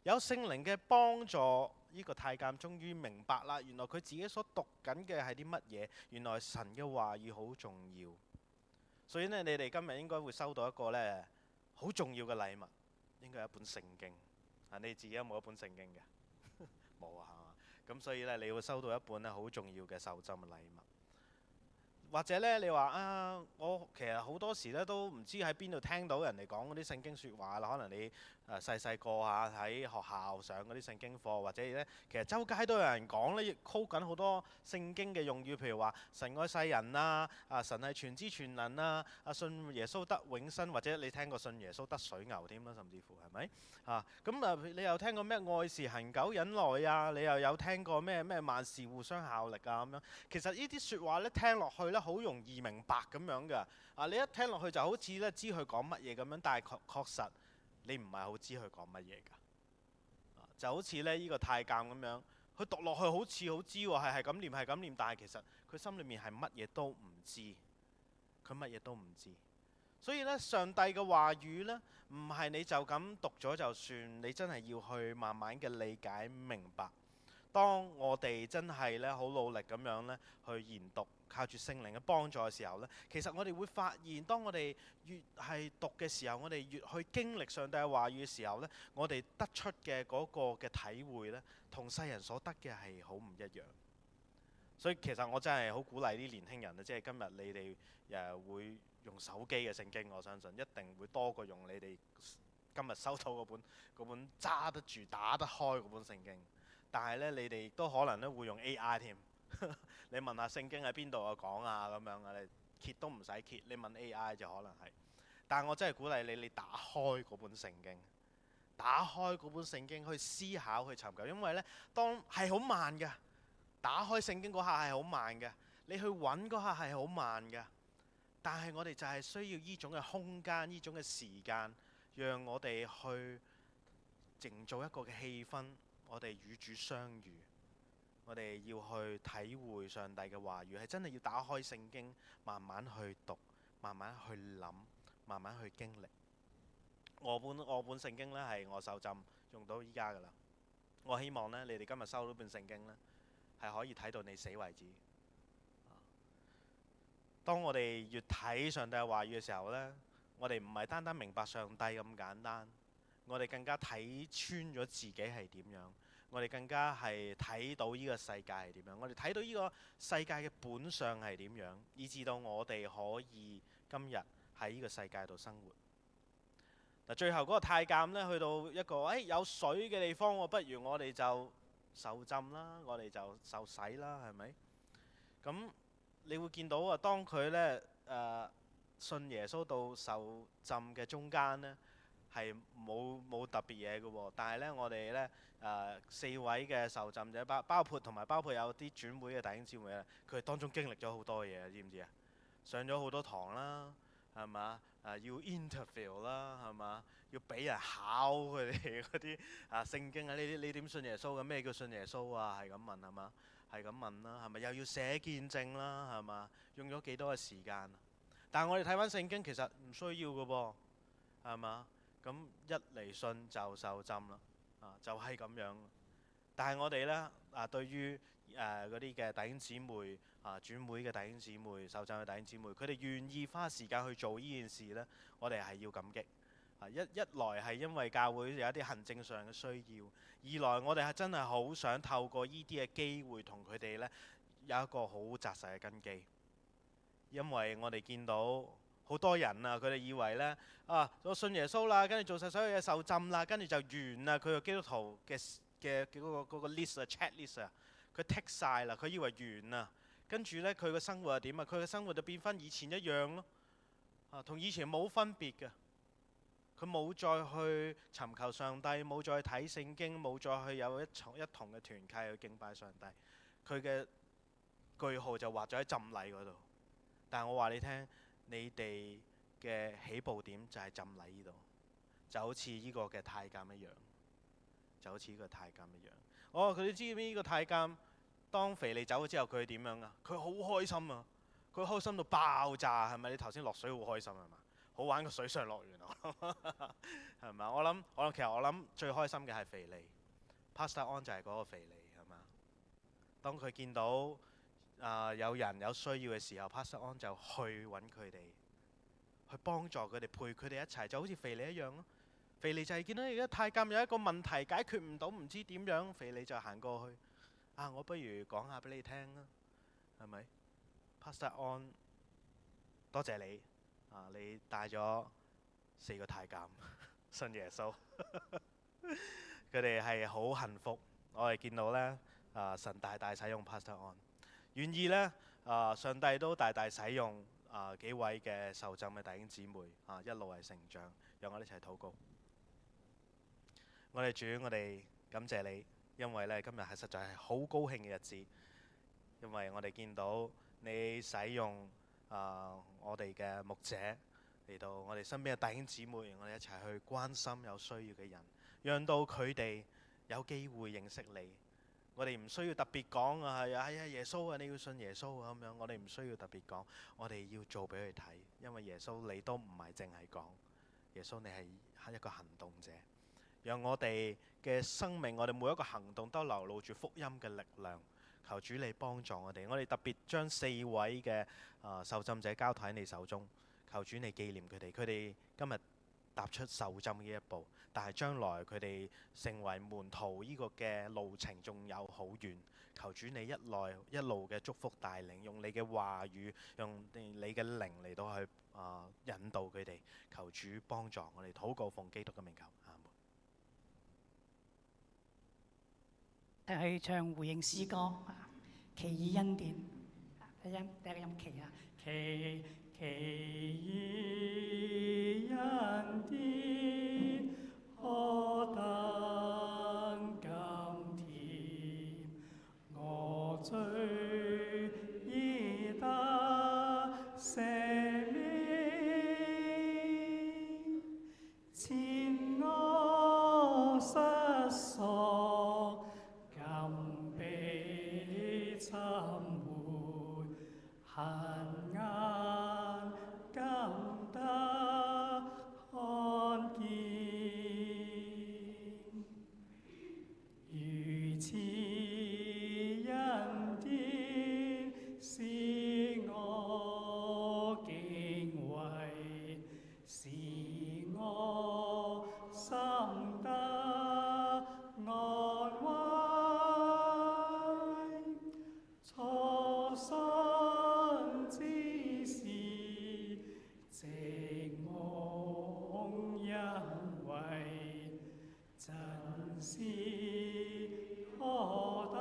有聖靈嘅幫助，呢個太監終於明白啦，原來佢自己所讀緊嘅係啲乜嘢？原來神嘅話語好重要。所以呢，你哋今日應該會收到一個呢好重要嘅禮物，應該係一本聖經。你自己有冇一本聖經嘅？冇啊，係嘛？咁所以呢，你會收到一本呢好重要嘅受浸嘅禮物。或者咧，你話啊，我其實好多時咧都唔知喺邊度聽到人哋講嗰啲聖經説話啦。可能你細細個喺學校上嗰啲聖經課，或者咧其實周街都有人講咧，亦 call 緊好多聖經嘅用語，譬如話神愛世人啊，神係全知全能啊，信耶穌得永生，或者你聽過信耶穌得水牛添啦，甚至乎係咪咁你又聽過咩愛是恒久忍耐啊？你又有聽過咩萬事互相效力啊咁樣？其實呢啲説話咧聽落去咧好容易明白咁樣㗎。你一聽落去就好似咧知佢講乜嘢咁樣，但係確實你唔係好知佢講乜嘢㗎。就好似咧呢個太監咁樣，佢讀落去好似好知喎，係咁念係咁念，但係其實佢心裏面係乜嘢都唔知，佢乜嘢都唔知。所以咧，上帝嘅話語咧，唔係你就咁讀咗就算，你真係要去慢慢嘅理解明白。當我哋真係咧好努力咁樣咧去研讀，靠住聖靈嘅幫助嘅時候咧，其實我哋會發現，當我哋越係讀嘅時候，我哋越去經歷上帝嘅話語嘅時候咧，我哋得出嘅嗰個嘅體會咧，同世人所得嘅係好唔一樣。所以其實我真係好鼓勵啲年輕人咧，即係今日你哋會用手機嘅聖經，我相信一定會多過用你哋今日收到嗰本揸得住打得開嗰本聖經。但係咧，你哋亦都可能咧會用 AI 添。你問下聖經喺邊度講啊咁樣啊，你揭都唔使揭，你問 AI 就可能係。但係我真係鼓勵你打開嗰本聖經，打開嗰本聖經去思考去尋求，因為咧當係好慢嘅，打開聖經嗰下係好慢嘅，你去揾嗰下係好慢嘅。但係我哋就係需要呢種嘅空間，呢種嘅時間，讓我哋去營造一個嘅氣氛，我哋與主相遇，我哋要去體會上帝嘅話語，係真係要打開聖經，慢慢去讀，慢慢去諗，慢慢去經歷。我本聖經呢係我受浸用到依家㗎啦。我希望呢，你哋今日收到本聖經呢，係可以睇到你死為止。當我哋越睇上帝嘅話語嘅時候呢，我哋唔係單單明白上帝咁簡單，我哋更加睇穿咗自己係點樣，我哋更加係睇到呢個世界係點樣，我哋睇到呢個世界嘅本相係點樣，以至到我哋可以今日喺呢個世界度生活。最後嗰個太監呢，去到一個有水嘅地方，不如我哋就受浸啦，我哋就受洗啦，係咪？咁你會見到啊，當佢呢信耶穌到受浸嘅中間呢，係冇特別嘢嘅喎。但係呢，我哋呢4位嘅受浸者包括有啲轉會嘅弟兄姊妹咧，佢哋當中經歷咗好多嘢，知唔知啊？上咗好多堂啦，係嘛？要 interview 啦，係嘛？要俾人考佢哋嗰啲聖經啊，你點信耶穌嘅？咩叫信耶穌啊？係咁問係嘛？係咁問啦，係咪又要寫見證啦？係嘛？用咗幾多嘅時間？但係我哋睇翻聖經，其實唔需要嘅噃，係嘛？咁一嚟信就受浸啦，就係咁樣。但係我哋呢，對於嗰啲嘅弟兄姊妹轉會嘅弟兄姊妹、受浸嘅弟兄姊妹，佢哋願意花時間去做呢件事呢，我哋係要感激。一來係因為教會有一啲行政上嘅需要，二來我哋係真係好想透過呢啲嘅機會同佢哋呢有一個好紮實嘅根基。因為我哋見到好多人啊，佢哋以為呢，我信耶穌啦，跟住做晒所有嘢受浸啦，跟住就完啦。佢個基督徒嘅嗰個 list 啊 check list 啊，佢剔晒啦，佢以為完啦。跟住呢，佢個生活係點啊？佢嘅生活就變翻以前一樣咯，同以前冇分別嘅。佢冇再去尋求上帝，冇再睇聖經，冇再去有一同嘅團契去敬拜上帝。佢嘅句號就畫咗喺浸禮嗰度。但係我話你聽，你哋嘅起步點就係浸禮呢度，就好似呢個嘅太監一樣，就好似呢個太監一樣。佢哋知唔知呢個太監當腓利走咗之後，佢點樣啊？佢好開心啊！佢開心到爆炸，係咪？你頭先落水好開心係嘛？好玩個水上樂園啊，係咪？我諗最開心嘅係腓利 ，Pastor On 就係嗰個腓利係嘛？當佢見到有人有需要嘅時候，Pastor On 就去揾佢哋，去幫助佢哋，陪佢哋一齊，就好似腓利一樣咯。腓利就係見到而家太監有一個問題解決唔到，唔知點樣，腓利就行過去，我不如講下俾你聽啦，係咪？ Pastor On，多謝你你帶咗4個太監信耶穌，佢哋係好幸福。我哋見到呢，神大大使用 Pastor On， 願意呢，上帝都大大使用幾位嘅受浸嘅弟兄姊妹一路係成長，讓我哋一齊禱告。我哋主，我哋感謝你，因為呢今日係實在係好高興嘅日子，因為我哋見到你使用我哋嘅牧者嚟到我哋身邊嘅弟兄姊妹，我哋一齊去關心有需要嘅人，讓到佢哋有機會認識你。我哋唔需要特別講耶穌你要信耶穌咁樣，我哋唔需要特別講，我哋要做俾佢睇，因為耶穌你都唔係淨係講，耶穌你係一個行動者。讓我哋嘅生命，我哋每一個行動都流露住福音嘅力量。求主你幫助我哋，我哋特別將4位嘅受浸者交託喺你手中。求主你紀念佢哋，佢哋今日踏出受浸嘅一步，但係將來佢哋成為門徒呢個嘅路程仲有好遠。求主你一路嘅祝福帶領，用你嘅話語，用你嘅靈嚟到去引導佢哋。求主幫助我哋，禱告奉基督嘅名求，阿門。去唱回應詩歌奇異恩典，第一個音奇奇異恩典，何等甘甜，我罪已得赦免，前我失喪，今被尋回，恨眼今得看見，如此恩典使我敬畏，使我心得安慰。初信之時，寂蒙恩惠，真是何等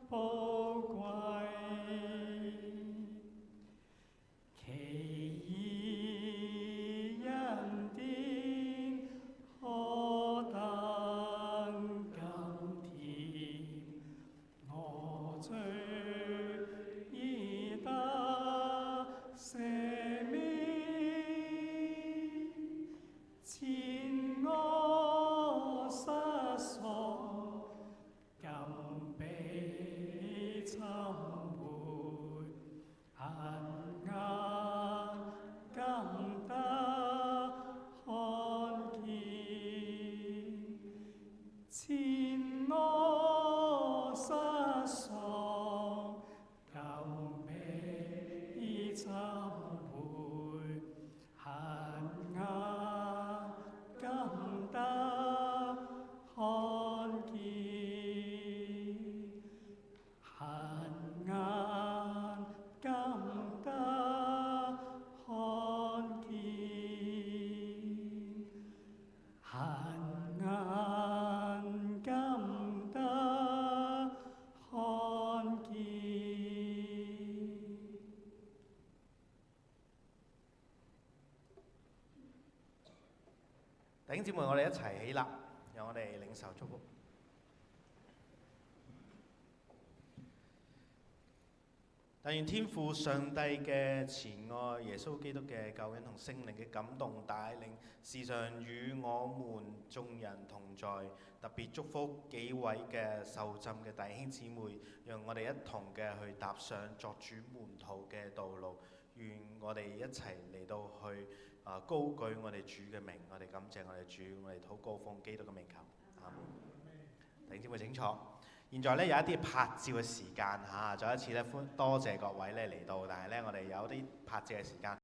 寶貴。奇異恩典，何等甘甜，我罪已得赦免，前我失喪，今被尋回，恨眼今得看見，前我失喪，今被尋回，恨眼今得看見，恨眼今得看見，恨眼今得看見。弟兄姊妹，我哋一齊起立，讓我哋領受祝福。但願天父上帝嘅慈愛、耶穌基督嘅救恩同聖靈嘅感動帶領，時常與我們眾人同在。特別祝福幾位嘅受浸嘅弟兄姊妹，讓我哋一同嘅去踏上作主門徒嘅道路。願我哋一齊嚟到去高舉我哋主嘅名，我哋感謝我哋主，我哋禱告奉基督嘅名求，阿門。弟兄姊妹請坐。現在咧有一啲拍照嘅時間嚇，再一次咧多謝各位咧嚟到，但係咧我哋有啲拍照嘅時間。